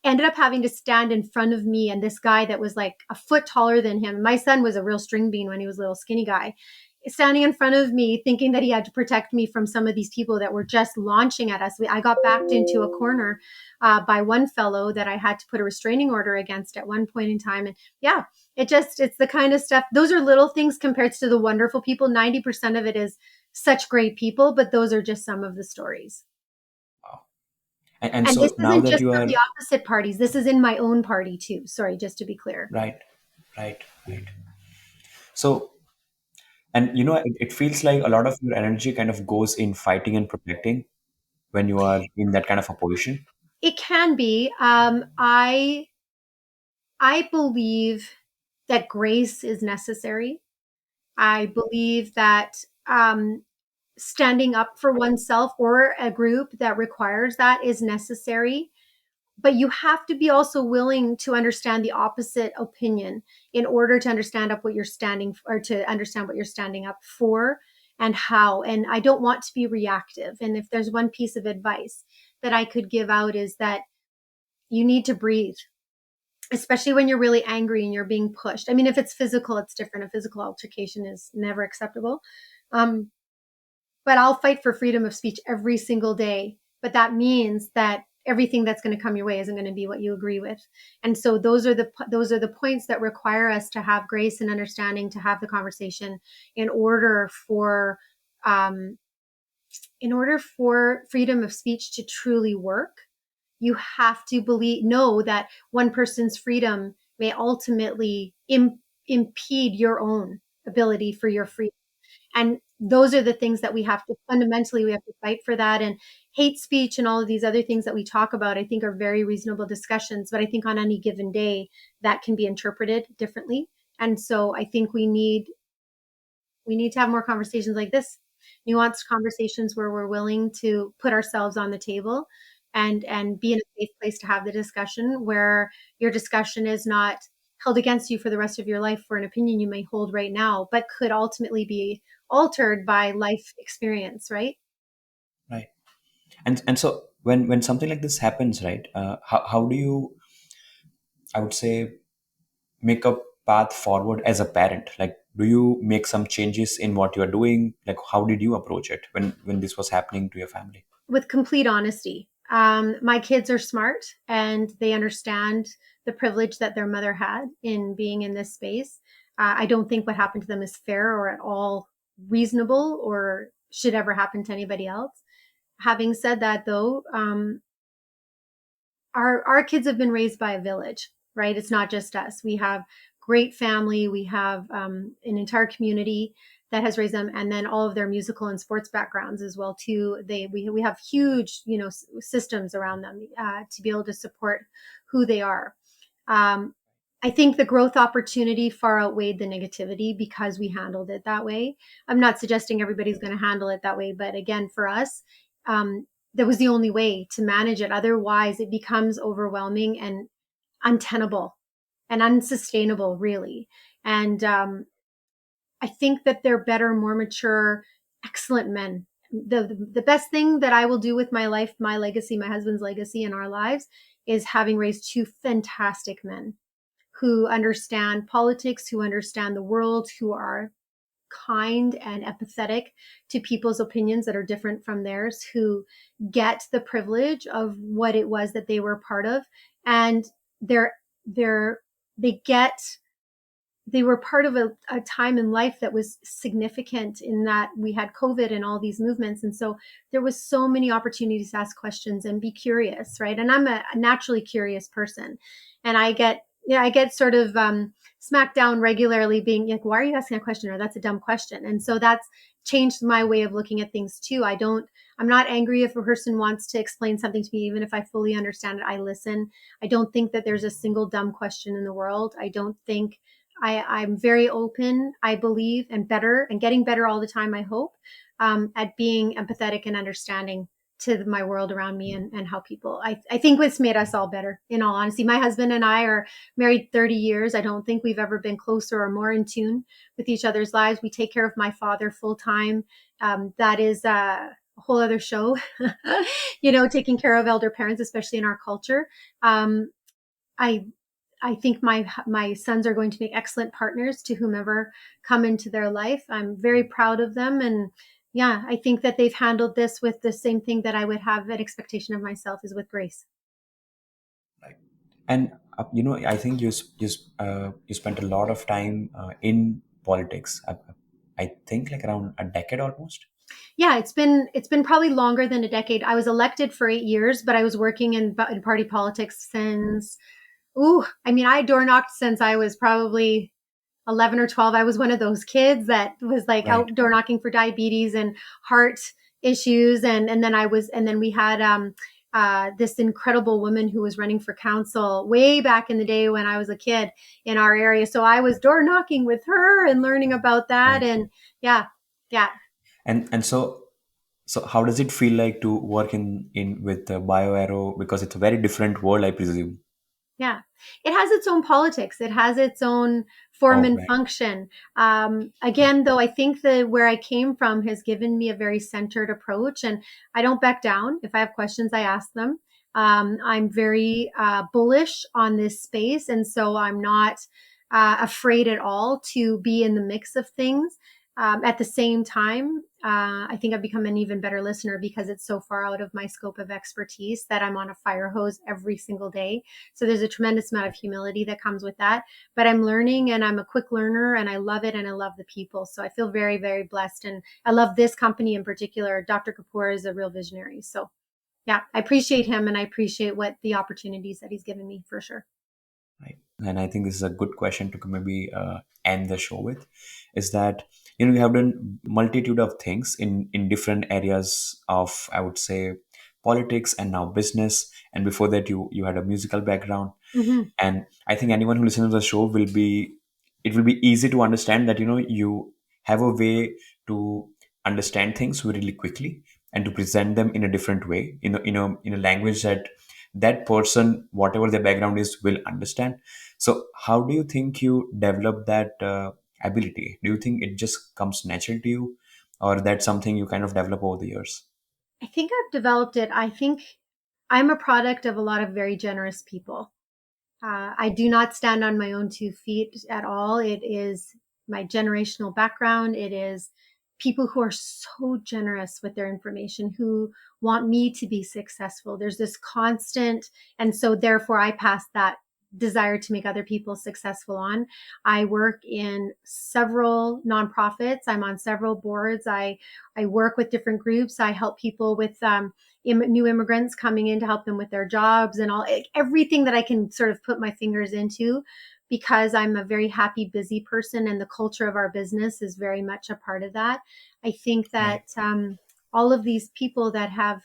Speaker 1: ended up having to stand in front of me and this guy that was like a foot taller than him. My son was a real string bean when he was a little skinny guy, standing in front of me thinking that he had to protect me from some of these people that were just launching at us. I got backed into a corner by one fellow that I had to put a restraining order against at one point in time. And yeah, it's the kind of stuff. Those are little things compared to the wonderful people. 90% of it is such great people, but those are just some of the stories.
Speaker 3: Wow. And
Speaker 1: And this
Speaker 3: so now
Speaker 1: isn't
Speaker 3: that
Speaker 1: just
Speaker 3: you
Speaker 1: of
Speaker 3: are
Speaker 1: the opposite parties. This is in my own party too. Sorry, just to be clear.
Speaker 3: right, right, right. So, and it feels like a lot of your energy kind of goes in fighting and protecting when you are in that kind of a position.
Speaker 1: It can be. I believe that grace is necessary. I believe that standing up for oneself or a group that requires that is necessary. But you have to be also willing to understand the opposite opinion in order to understand up what you're standing or to understand what you're standing up for and how. And I don't want to be reactive. And if there's one piece of advice that I could give out, is that you need to breathe, especially when you're really angry and you're being pushed. I mean, if it's physical, it's different. A physical altercation is never acceptable. But I'll fight for freedom of speech every single day. But that means that everything that's going to come your way isn't going to be what you agree with. And so those are the points that require us to have grace and understanding, to have the conversation in order for um, freedom of speech to truly work. You have to know that one person's freedom may ultimately impede your own ability for your freedom. And those are the things that we have to fight for that. And hate speech and all of these other things that we talk about, I think are very reasonable discussions. But I think on any given day, that can be interpreted differently. And so I think we need to have more conversations like this, nuanced conversations where we're willing to put ourselves on the table and be in a safe place to have the discussion, where your discussion is not held against you for the rest of your life for an opinion you may hold right now, but could ultimately be altered by life experience, right?
Speaker 3: Right. And so when something like this happens, right, how do you, I would say, make a path forward as a parent? Like, do you make some changes in what you are doing? Like, how did you approach it when this was happening to your family?
Speaker 1: With complete honesty. My kids are smart and they understand the privilege that their mother had in being in this space. I don't think what happened to them is fair or at all reasonable or should ever happen to anybody else. Having said that, though, our kids have been raised by a village, right? It's not just us. We have great family. We have an entire community that has raised them, and then all of their musical and sports backgrounds as well too. We have huge, systems around them to be able to support who they are. Um, I think the growth opportunity far outweighed the negativity because we handled it that way. I'm not suggesting everybody's going to handle it that way, but again, for us, um, that was the only way to manage it. Otherwise, it becomes overwhelming and untenable and unsustainable, really. And I think that they're better, more mature, excellent men. The best thing that I will do with my life, my legacy, my husband's legacy in our lives, is having raised two fantastic men who understand politics, who understand the world, who are kind and empathetic to people's opinions that are different from theirs, who get the privilege of what it was that they were part of. And they're, they're, they get, they were part of a time in life that was significant in that we had COVID and all these movements. And so there was so many opportunities to ask questions and be curious, right? And I'm a naturally curious person. And I get sort of smacked down regularly being like, why are you asking a question? Or that's a dumb question. And so that's changed my way of looking at things too. I'm not angry if a person wants to explain something to me, even if I fully understand it, I listen. I don't think that there's a single dumb question in the world. I don't think I'm very open, I believe, and getting better all the time, I hope, at being empathetic and understanding to my world around me and how people, I think what's made us all better, in all honesty. My husband and I are married 30 years. I don't think we've ever been closer or more in tune with each other's lives. We take care of my father full time. That is a whole other show, taking care of elder parents, especially in our culture. I I think my sons are going to make excellent partners to whomever come into their life. I'm very proud of them, and yeah, I think that they've handled this with the same thing that I would have an expectation of myself, is with grace.
Speaker 3: Right. And I think you spent a lot of time in politics. I think like around a decade almost.
Speaker 1: Yeah, it's been probably longer than a decade. I was elected for 8 years, but I was working in party politics since. I mean, I door knocked since I was probably 11 or 12. I was one of those kids that was like
Speaker 3: Right.
Speaker 1: outdoor knocking for diabetes and heart issues. And then we had, this incredible woman who was running for council way back in the day when I was a kid in our area. So I was door knocking with her and learning about that.
Speaker 3: Right.
Speaker 1: And yeah, yeah.
Speaker 3: And so how does it feel like to work in with BioAro, because it's a very different world, I presume.
Speaker 1: Yeah, it has its own politics. It has its own form
Speaker 3: Oh,
Speaker 1: and
Speaker 3: right.
Speaker 1: function.
Speaker 3: Right.
Speaker 1: Again, though, I think that where I came from has given me a very centered approach, and I don't back down. If I have questions, I ask them. I'm very bullish on this space, and so I'm not afraid at all to be in the mix of things. At the same time, I think I've become an even better listener because it's so far out of my scope of expertise that I'm on a fire hose every single day. So there's a tremendous amount of humility that comes with that. But I'm learning and I'm a quick learner and I love it and I love the people. So I feel very, very blessed. And I love this company in particular. Dr. Kapoor is a real visionary. So yeah, I appreciate him and I appreciate what the opportunities that he's given me for sure.
Speaker 3: Right. And I think this is a good question to maybe end the show with, is that you have done multitude of things in different areas of, I would say, politics and now business. And before that, you had a musical background.
Speaker 1: Mm-hmm.
Speaker 3: And I think anyone who listens to the show will be, it will be easy to understand that you have a way to understand things really quickly and to present them in a different way, in a language that that person, whatever their background is, will understand. So how do you think you develop that ability? Do you think it just comes natural to you, or that's something you kind of develop over the years?
Speaker 1: I think I've developed it. I think I'm a product of a lot of very generous people. I do not stand on my own 2 feet at all. It is my generational background. It is people who are so generous with their information, who want me to be successful. There's this constant, and so therefore I pass that desire to make other people successful on. I work in several nonprofits. I'm on several boards. I work with different groups. I help people with new immigrants coming in to help them with their jobs and all everything that I can sort of put my fingers into because I'm a very happy, busy person and the culture of our business is very much a part of that. I think
Speaker 3: Right.
Speaker 1: that all of these people that have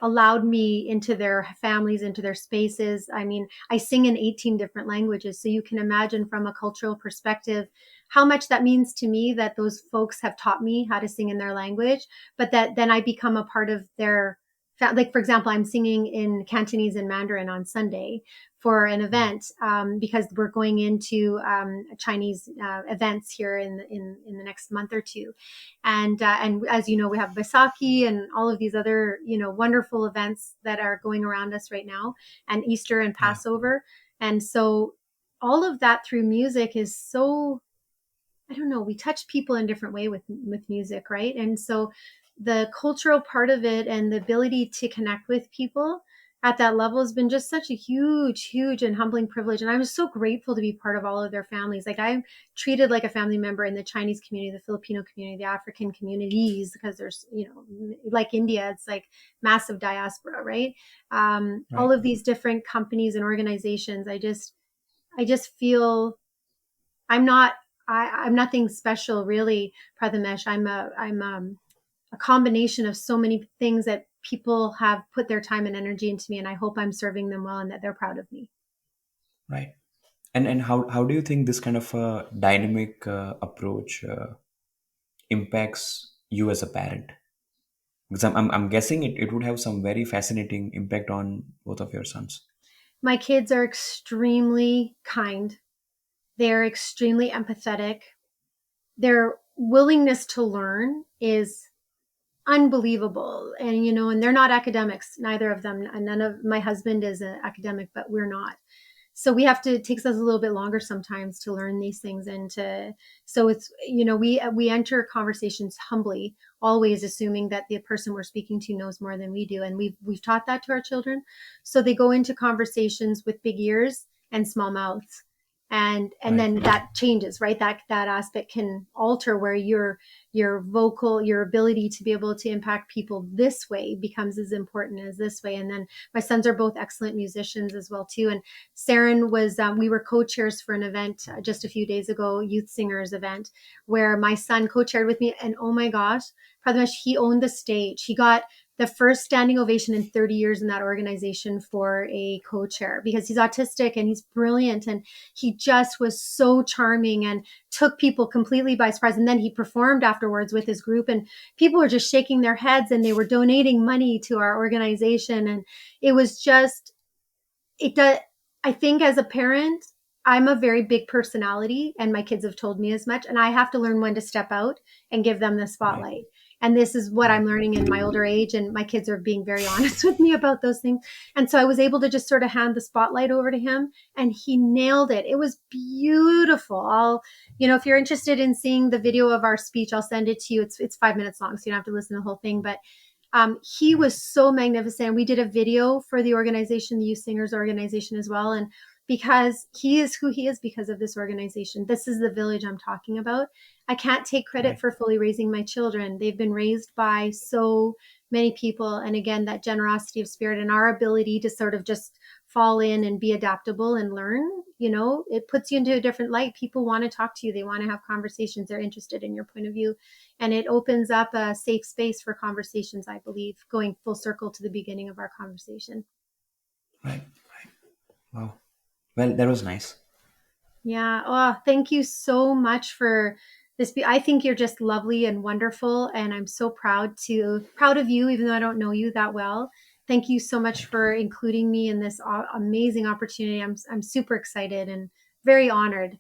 Speaker 1: allowed me into their families, into their spaces. I mean, I sing in 18 different languages. So you can imagine from a cultural perspective how much that means to me that those folks have taught me how to sing in their language, but that then I become a part of their, like, for example, I'm singing in Cantonese and Mandarin on Sunday for an event because we're going into Chinese events here in the next month or two, and as you know, we have Baisakhi and all of these other wonderful events that are going around us right now, and Easter and
Speaker 3: Yeah.
Speaker 1: Passover, and so all of that through music is so, I don't know, we touch people in different way with music, right? And so the cultural part of it and the ability to connect with people at that level has been just such a huge, huge and humbling privilege. And I'm so grateful to be part of all of their families. Like I'm treated like a family member in the Chinese community, the Filipino community, the African communities, because there's, like India, it's like massive diaspora, right? All
Speaker 3: Right.
Speaker 1: of these different companies and organizations. I just feel I'm not. I'm nothing special, really, Prathamesh. I'm a combination of so many things that people have put their time and energy into me, and I hope I'm serving them well and that they're proud of me.
Speaker 3: Right. And how do you think this kind of a dynamic approach impacts you as a parent? Because I'm guessing it would have some very fascinating impact on both of your sons.
Speaker 1: My kids are extremely kind. They're extremely empathetic. Their willingness to learn is unbelievable, and they're not academics, neither of them, and none of my husband is an academic, but we're not. So we have to, it takes us a little bit longer sometimes to learn these things and to, so it's, we enter conversations humbly, always assuming that the person we're speaking to knows more than we do, and we've taught that to our children, so they go into conversations with big ears and small mouths, and
Speaker 3: Right.
Speaker 1: then that changes, right? That aspect can alter where your vocal, your ability to be able to impact people this way becomes as important as this way. And then my sons are both excellent musicians as well too. And Sharon was, we were co-chairs for an event just a few days ago, youth singers event, where my son co-chaired with me. And oh my gosh, Prathamesh, he owned the stage. He got the first standing ovation in 30 years in that organization for a co-chair because he's autistic and he's brilliant. And he just was so charming and took people completely by surprise. And then he performed afterwards with his group, and people were just shaking their heads and they were donating money to our organization. And it was just, it does, I think as a parent, I'm a very big personality and my kids have told me as much, and I have to learn when to step out and give them the
Speaker 3: Right.
Speaker 1: spotlight. And this is what
Speaker 3: Right.
Speaker 1: I'm learning in my older age. And my kids are being very honest with me about those things. And so I was able to just sort of hand the spotlight over to him, and he nailed it. It was beautiful. If you're interested in seeing the video of our speech, I'll send it to you. It's 5 minutes long, so you don't have to listen to the whole thing. But he
Speaker 3: Right.
Speaker 1: was so magnificent. We did a video for the organization, the Youth Singers organization as well. And because he is who he is because of this organization, this is the village I'm talking about. I can't take credit
Speaker 3: Right.
Speaker 1: for fully raising my children. They've been raised by so many people. And again, that generosity of spirit and our ability to sort of just fall in and be adaptable and learn, it puts you into a different light. People want to talk to you. They want to have conversations. They're interested in your point of view. And it opens up a safe space for conversations, I believe, going full circle to the beginning of our conversation.
Speaker 3: Right. Wow. Well, that was nice.
Speaker 1: Yeah. Oh, thank you so much for this. I think you're just lovely and wonderful. And I'm so proud of you, even though I don't know you that well. Thank you so much
Speaker 3: Thank you.
Speaker 1: for including me in this amazing opportunity. I'm super excited and very honored.